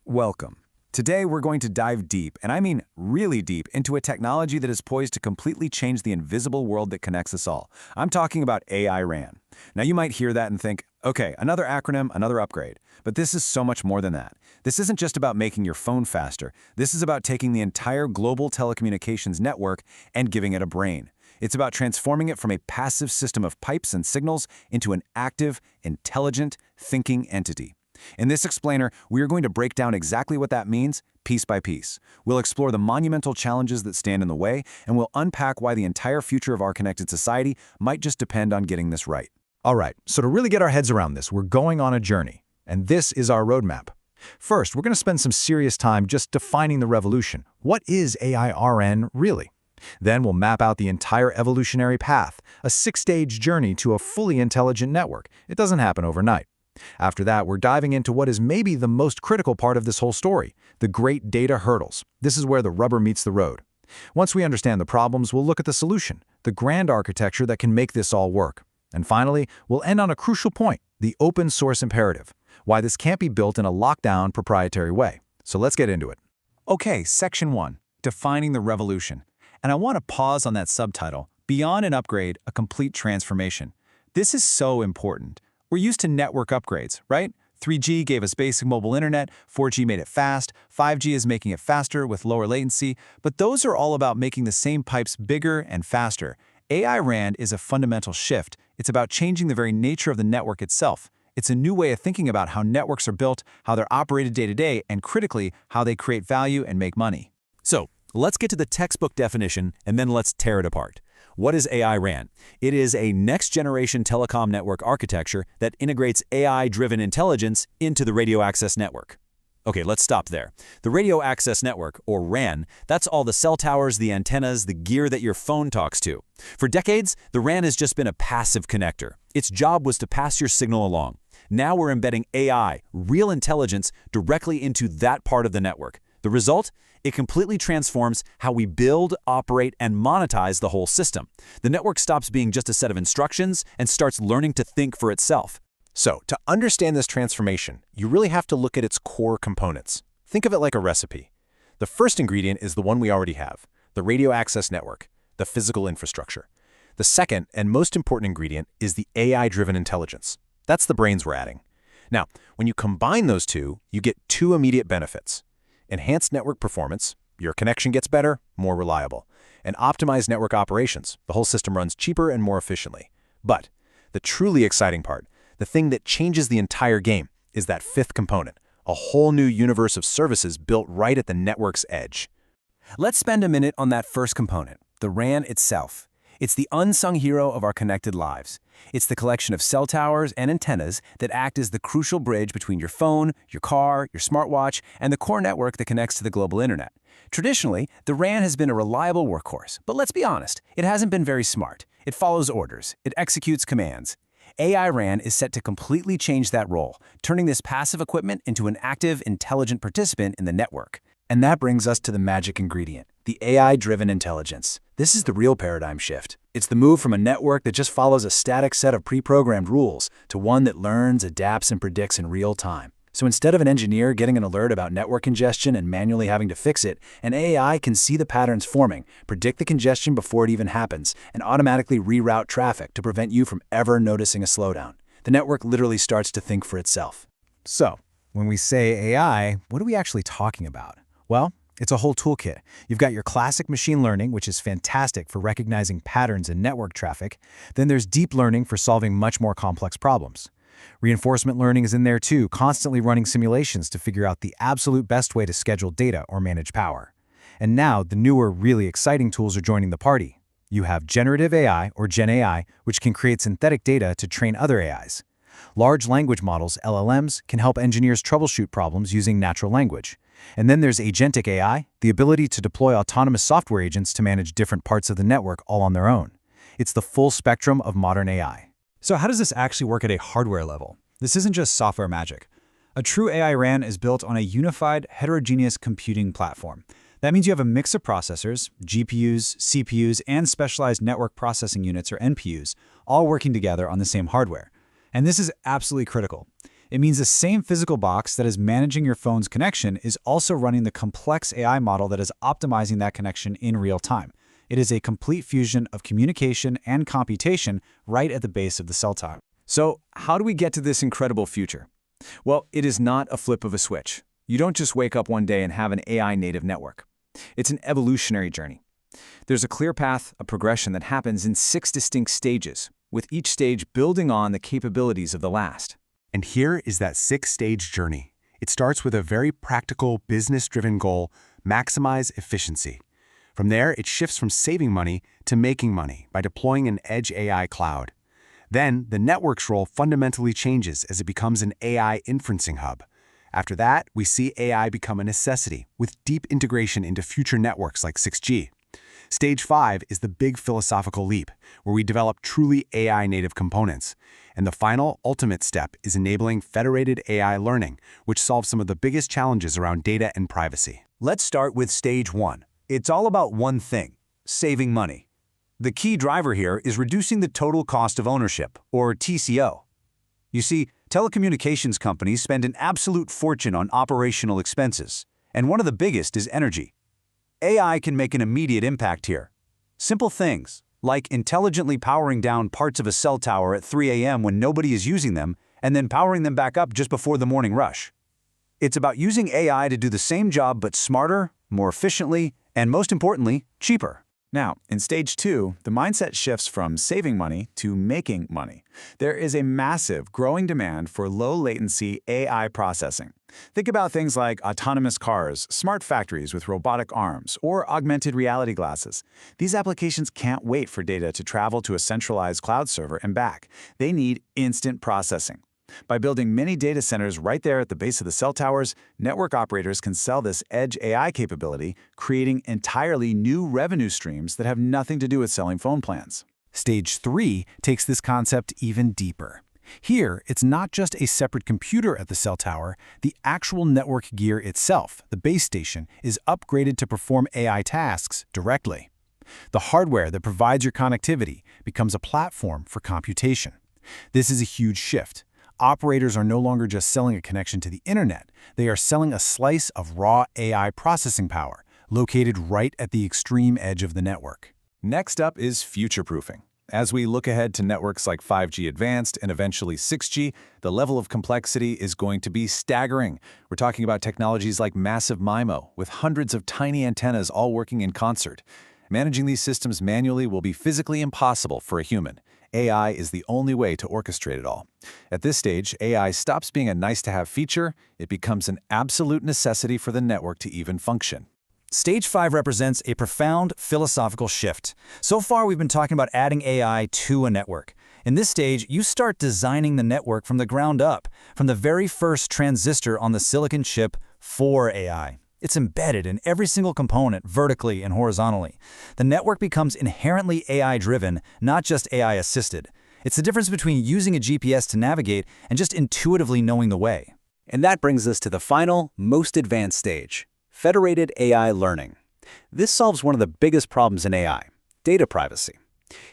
Welcome. Today we're going to dive deep, and I mean really deep, into a technology that is poised to completely change the invisible world that connects us all. I'm talking about AI RAN. Now you might hear that and think, okay, another acronym, another upgrade. But this is so much more than that. This isn't just about making your phone faster. This is about taking the entire global telecommunications network and giving it a brain. It's about transforming it from a passive system of pipes and signals into an active, intelligent, thinking entity. In this explainer, we are going to break down exactly what that means, piece by piece. We'll explore the monumental challenges that stand in the way, and we'll unpack why the entire future of our connected society might just depend on getting this right. All right, so to really get our heads around this, we're going on a journey, and this is our roadmap. First, we're going to spend some serious time just defining the revolution. What is AI-RN really? Then we'll map out the entire evolutionary path, a six-stage journey to a fully intelligent network. It doesn't happen overnight. After that, we're diving into what is maybe the most critical part of this whole story, the great data hurdles. This is where the rubber meets the road. Once we understand the problems, we'll look at the solution, the grand architecture that can make this all work. And finally, we'll end on a crucial point, the open source imperative, why this can't be built in a lockdown, proprietary way. So let's get into it. Okay, Section 1, Defining the Revolution. And I want to pause on that subtitle, Beyond an Upgrade, a Complete Transformation. This is so important. We're used to network upgrades, right? 3G gave us basic mobile internet, 4G made it fast, 5G is making it faster with lower latency, but those are all about making the same pipes bigger and faster. AI RAN is a fundamental shift. It's about changing the very nature of the network itself. It's a new way of thinking about how networks are built, how they're operated day to day, and critically, how they create value and make money. So, let's get to the textbook definition, and then let's tear it apart. What is AI RAN? It is a next-generation telecom network architecture that integrates AI-driven intelligence into the radio access network. Okay, let's stop there. The radio access network, or RAN, that's all the cell towers, the antennas, the gear that your phone talks to. For decades, the RAN has just been a passive connector. Its job was to pass your signal along. Now we're embedding AI, real intelligence, directly into that part of the network. The result? It completely transforms how we build, operate, and monetize the whole system. The network stops being just a set of instructions and starts learning to think for itself. So, to understand this transformation, you really have to look at its core components. Think of it like a recipe. The first ingredient is the one we already have, the radio access network, the physical infrastructure. The second and most important ingredient is the AI-driven intelligence. That's the brains we're adding. Now, when you combine those two, you get two immediate benefits. Enhanced network performance, your connection gets better, more reliable. And optimized network operations, the whole system runs cheaper and more efficiently. But the truly exciting part, the thing that changes the entire game, is that fifth component, a whole new universe of services built right at the network's edge. Let's spend a minute on that first component, the RAN itself. It's the unsung hero of our connected lives. It's the collection of cell towers and antennas that act as the crucial bridge between your phone, your car, your smartwatch, and the core network that connects to the global internet. Traditionally, the RAN has been a reliable workhorse, but let's be honest, it hasn't been very smart. It follows orders. It executes commands. AI RAN is set to completely change that role, turning this passive equipment into an active, intelligent participant in the network. And that brings us to the magic ingredient, the AI-driven intelligence. This is the real paradigm shift. It's the move from a network that just follows a static set of pre-programmed rules to one that learns, adapts, and predicts in real time. So instead of an engineer getting an alert about network congestion and manually having to fix it, an AI can see the patterns forming, predict the congestion before it even happens, and automatically reroute traffic to prevent you from ever noticing a slowdown. The network literally starts to think for itself. So, when we say AI, what are we actually talking about? Well, it's a whole toolkit. You've got your classic machine learning, which is fantastic for recognizing patterns in network traffic. Then there's deep learning for solving much more complex problems. Reinforcement learning is in there too, constantly running simulations to figure out the absolute best way to schedule data or manage power. And now, the newer, really exciting tools are joining the party. You have generative AI, or Gen AI, which can create synthetic data to train other AIs. Large language models, LLMs, can help engineers troubleshoot problems using natural language. And then there's agentic AI, the ability to deploy autonomous software agents to manage different parts of the network all on their own. It's the full spectrum of modern AI. So how does this actually work at a hardware level? This isn't just software magic. A true AI RAN is built on a unified, heterogeneous computing platform. That means you have a mix of processors, GPUs, CPUs, and specialized network processing units, or NPUs, all working together on the same hardware. And this is absolutely critical. It means the same physical box that is managing your phone's connection is also running the complex AI model that is optimizing that connection in real time. It is a complete fusion of communication and computation right at the base of the cell tower. So, how do we get to this incredible future? Well, it is not a flip of a switch. You don't just wake up one day and have an AI native network. It's an evolutionary journey. There's a clear path, a progression that happens in 6 distinct stages, with each stage building on the capabilities of the last. And here is that 6-stage journey. It starts with a very practical, business-driven goal: maximize efficiency. From there, it shifts from saving money to making money by deploying an edge AI cloud. Then, the network's role fundamentally changes as it becomes an AI inferencing hub. After that, we see AI become a necessity, with deep integration into future networks like 6G. Stage 5 is the big philosophical leap, where we develop truly AI-native components. And the final, ultimate step is enabling federated AI learning, which solves some of the biggest challenges around data and privacy. Let's start with stage 1. It's all about one thing: saving money. The key driver here is reducing the total cost of ownership, or TCO. You see, telecommunications companies spend an absolute fortune on operational expenses, and one of the biggest is energy. AI can make an immediate impact here. Simple things, like intelligently powering down parts of a cell tower at 3 a.m. when nobody is using them, and then powering them back up just before the morning rush. It's about using AI to do the same job but smarter, more efficiently, and most importantly, cheaper. Now, in stage 2, the mindset shifts from saving money to making money. There is a massive, growing demand for low-latency AI processing. Think about things like autonomous cars, smart factories with robotic arms, or augmented reality glasses. These applications can't wait for data to travel to a centralized cloud server and back. They need instant processing. By building many data centers right there at the base of the cell towers, network operators can sell this edge AI capability, creating entirely new revenue streams that have nothing to do with selling phone plans. Stage 3 takes this concept even deeper. Here, it's not just a separate computer at the cell tower. The actual network gear itself, the base station, is upgraded to perform AI tasks directly. The hardware that provides your connectivity becomes a platform for computation. This is a huge shift. Operators are no longer just selling a connection to the internet. They are selling a slice of raw AI processing power, located right at the extreme edge of the network. Next up is future-proofing. As we look ahead to networks like 5G Advanced and eventually 6G, the level of complexity is going to be staggering. We're talking about technologies like massive MIMO, with hundreds of tiny antennas all working in concert. Managing these systems manually will be physically impossible for a human. AI is the only way to orchestrate it all. At this stage, AI stops being a nice-to-have feature. It becomes an absolute necessity for the network to even function. Stage 5 represents a profound philosophical shift. So far, we've been talking about adding AI to a network. In this stage, you start designing the network from the ground up, from the very first transistor on the silicon chip for AI. It's embedded in every single component, vertically and horizontally. The network becomes inherently AI-driven, not just AI-assisted. It's the difference between using a GPS to navigate and just intuitively knowing the way. And that brings us to the final, most advanced stage: federated AI learning. This solves one of the biggest problems in AI: data privacy.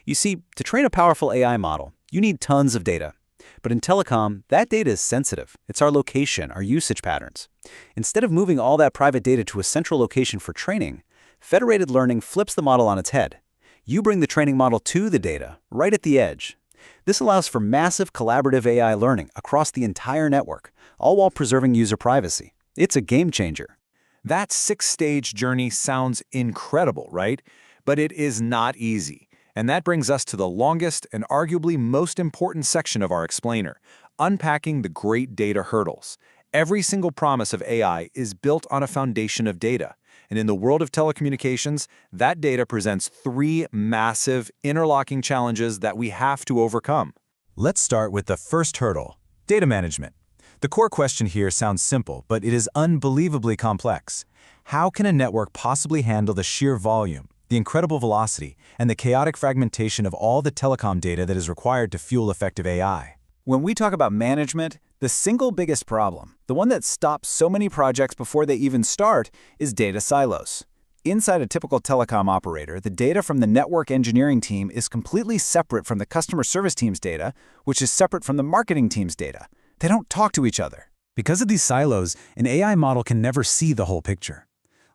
You see, to train a powerful AI model, you need tons of data. But in telecom, that data is sensitive. It's our location, our usage patterns. Instead of moving all that private data to a central location for training, federated learning flips the model on its head. You bring the training model to the data, right at the edge. This allows for massive collaborative AI learning across the entire network, all while preserving user privacy. It's a game changer. That 6-stage journey sounds incredible, right? But it is not easy. And that brings us to the longest and arguably most important section of our explainer: unpacking the great data hurdles. Every single promise of AI is built on a foundation of data. And in the world of telecommunications, that data presents 3 massive, interlocking challenges that we have to overcome. Let's start with the first hurdle: data management. The core question here sounds simple, but it is unbelievably complex. How can a network possibly handle the sheer volume, the incredible velocity, and the chaotic fragmentation of all the telecom data that is required to fuel effective AI? When we talk about management, the single biggest problem, the one that stops so many projects before they even start, is data silos. Inside a typical telecom operator, the data from the network engineering team is completely separate from the customer service team's data, which is separate from the marketing team's data. They don't talk to each other. Because of these silos, an AI model can never see the whole picture.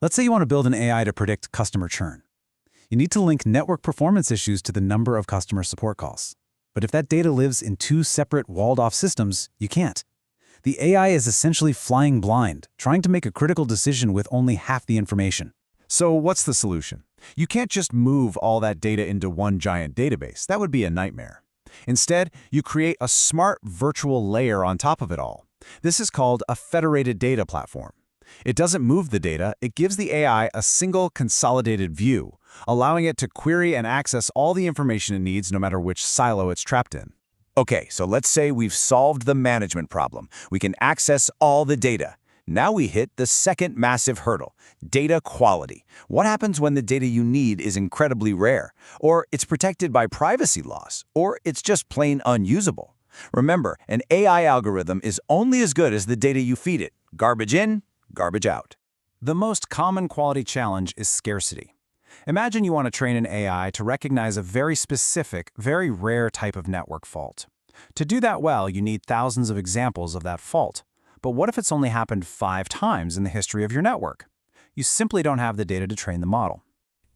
Let's say you want to build an AI to predict customer churn. You need to link network performance issues to the number of customer support calls. But if that data lives in two separate walled-off systems, you can't. The AI is essentially flying blind, trying to make a critical decision with only half the information. So what's the solution? You can't just move all that data into one giant database. That would be a nightmare. Instead, you create a smart virtual layer on top of it all. This is called a federated data platform. It doesn't move the data, it gives the AI a single consolidated view, allowing it to query and access all the information it needs no matter which silo it's trapped in. Okay, so let's say we've solved the management problem. We can access all the data. Now we hit the second massive hurdle, data quality. What happens when the data you need is incredibly rare, or it's protected by privacy laws, or it's just plain unusable? Remember, an AI algorithm is only as good as the data you feed it. Garbage in, garbage out. The most common quality challenge is scarcity. Imagine you want to train an AI to recognize a very specific, very rare type of network fault. To do that well, you need thousands of examples of that fault. But what if it's only happened 5 times in the history of your network? You simply don't have the data to train the model.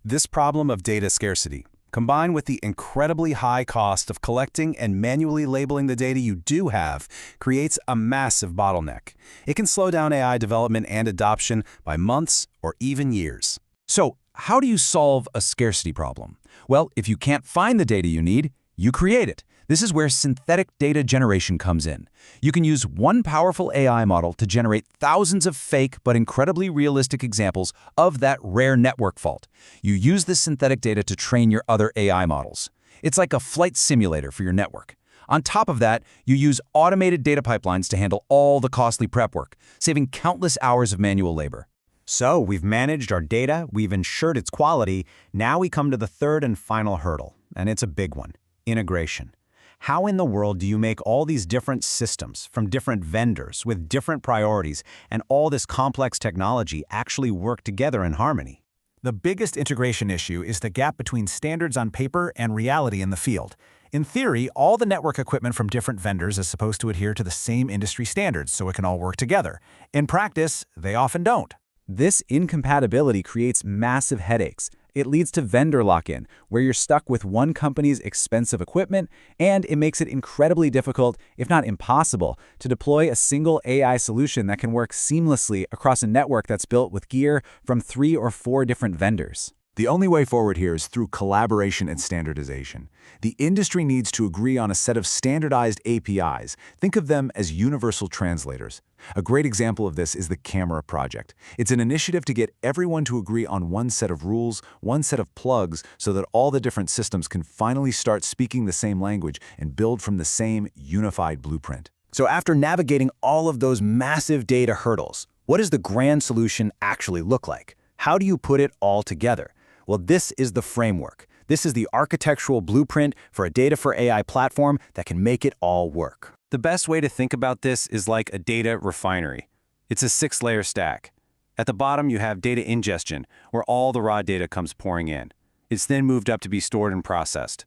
This problem of data scarcity, combined with the incredibly high cost of collecting and manually labeling the data you do have, creates a massive bottleneck. It can slow down AI development and adoption by months or even years. So, how do you solve a scarcity problem? Well, if you can't find the data you need, you create it. This is where synthetic data generation comes in. You can use one powerful AI model to generate thousands of fake but incredibly realistic examples of that rare network fault. You use this synthetic data to train your other AI models. It's like a flight simulator for your network. On top of that, you use automated data pipelines to handle all the costly prep work, saving countless hours of manual labor. So we've managed our data, we've ensured its quality. Now we come to the third and final hurdle, and it's a big one: integration. How in the world do you make all these different systems from different vendors with different priorities and all this complex technology actually work together in harmony? The biggest integration issue is the gap between standards on paper and reality in the field. In theory, all the network equipment from different vendors is supposed to adhere to the same industry standards so it can all work together. In practice, they often don't. This incompatibility creates massive headaches. It leads to vendor lock-in, where you're stuck with one company's expensive equipment, and it makes it incredibly difficult, if not impossible, to deploy a single AI solution that can work seamlessly across a network that's built with gear from 3 or 4 different vendors. The only way forward here is through collaboration and standardization. The industry needs to agree on a set of standardized APIs. Think of them as universal translators. A great example of this is the Camera Project. It's an initiative to get everyone to agree on one set of rules, one set of plugs, so that all the different systems can finally start speaking the same language and build from the same unified blueprint. So after navigating all of those massive data hurdles, what does the grand solution actually look like? How do you put it all together? Well, this is the framework. This is the architectural blueprint for a data for AI platform that can make it all work. The best way to think about this is like a data refinery. It's a 6-layer stack. At the bottom, you have data ingestion, where all the raw data comes pouring in. It's then moved up to be stored and processed.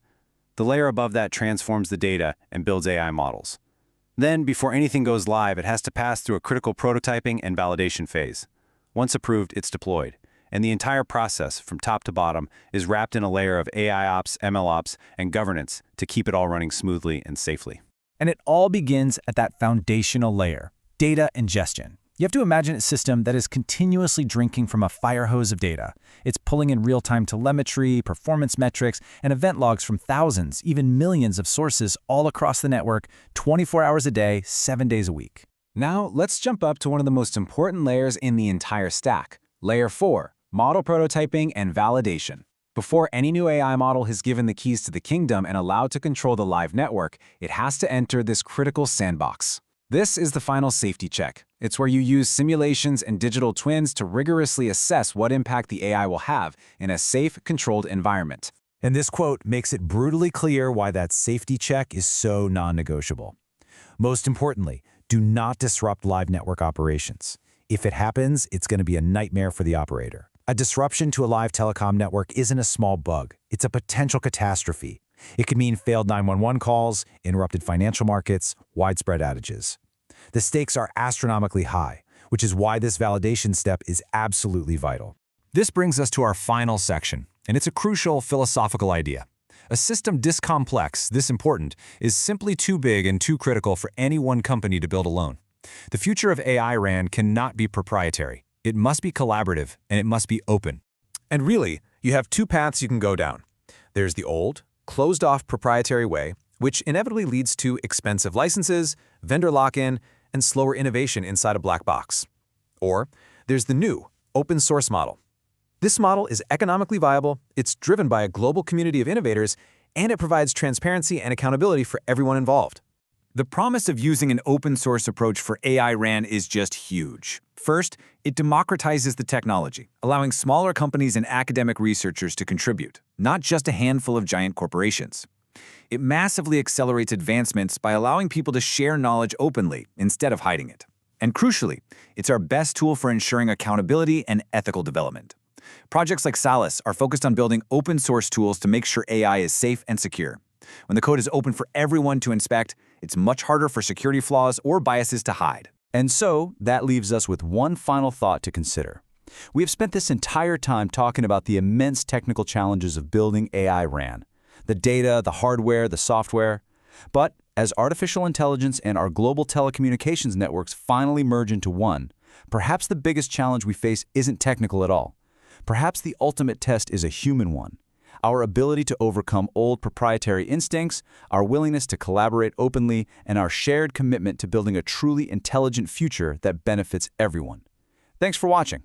The layer above that transforms the data and builds AI models. Then, before anything goes live, it has to pass through a critical prototyping and validation phase. Once approved, it's deployed. And the entire process, from top to bottom, is wrapped in a layer of AI ops, ML ops, and governance to keep it all running smoothly and safely. And it all begins at that foundational layer, data ingestion. You have to imagine a system that is continuously drinking from a fire hose of data. It's pulling in real-time telemetry, performance metrics, and event logs from thousands, even millions of sources all across the network, 24 hours a day, 7 days a week. Now, let's jump up to one of the most important layers in the entire stack, Layer 4. Model prototyping and validation. Before any new AI model is given the keys to the kingdom and allowed to control the live network, it has to enter this critical sandbox. This is the final safety check. It's where you use simulations and digital twins to rigorously assess what impact the AI will have in a safe, controlled environment. And this quote makes it brutally clear why that safety check is so non-negotiable. Most importantly, do not disrupt live network operations. If it happens, it's going to be a nightmare for the operator. A disruption to a live telecom network isn't a small bug. It's a potential catastrophe. It could mean failed 911 calls, interrupted financial markets, widespread outages. The stakes are astronomically high, which is why this validation step is absolutely vital. This brings us to our final section, and it's a crucial philosophical idea. A system this complex, this important, is simply too big and too critical for any one company to build alone. The future of AI RAN cannot be proprietary. It must be collaborative, and it must be open. And really, you have two paths you can go down. There's the old, closed-off proprietary way, which inevitably leads to expensive licenses, vendor lock-in, and slower innovation inside a black box. Or there's the new, open-source model. This model is economically viable, it's driven by a global community of innovators, and it provides transparency and accountability for everyone involved. The promise of using an open-source approach for AI RAN is just huge. First, it democratizes the technology, allowing smaller companies and academic researchers to contribute, not just a handful of giant corporations. It massively accelerates advancements by allowing people to share knowledge openly instead of hiding it. And crucially, it's our best tool for ensuring accountability and ethical development. Projects like Salus are focused on building open-source tools to make sure AI is safe and secure. When the code is open for everyone to inspect, it's much harder for security flaws or biases to hide. And so, that leaves us with one final thought to consider. We have spent this entire time talking about the immense technical challenges of building AI RAN. The data, the hardware, the software. But as artificial intelligence and our global telecommunications networks finally merge into one, perhaps the biggest challenge we face isn't technical at all. Perhaps the ultimate test is a human one. Our ability to overcome old proprietary instincts, our willingness to collaborate openly, and our shared commitment to building a truly intelligent future that benefits everyone. Thanks for watching.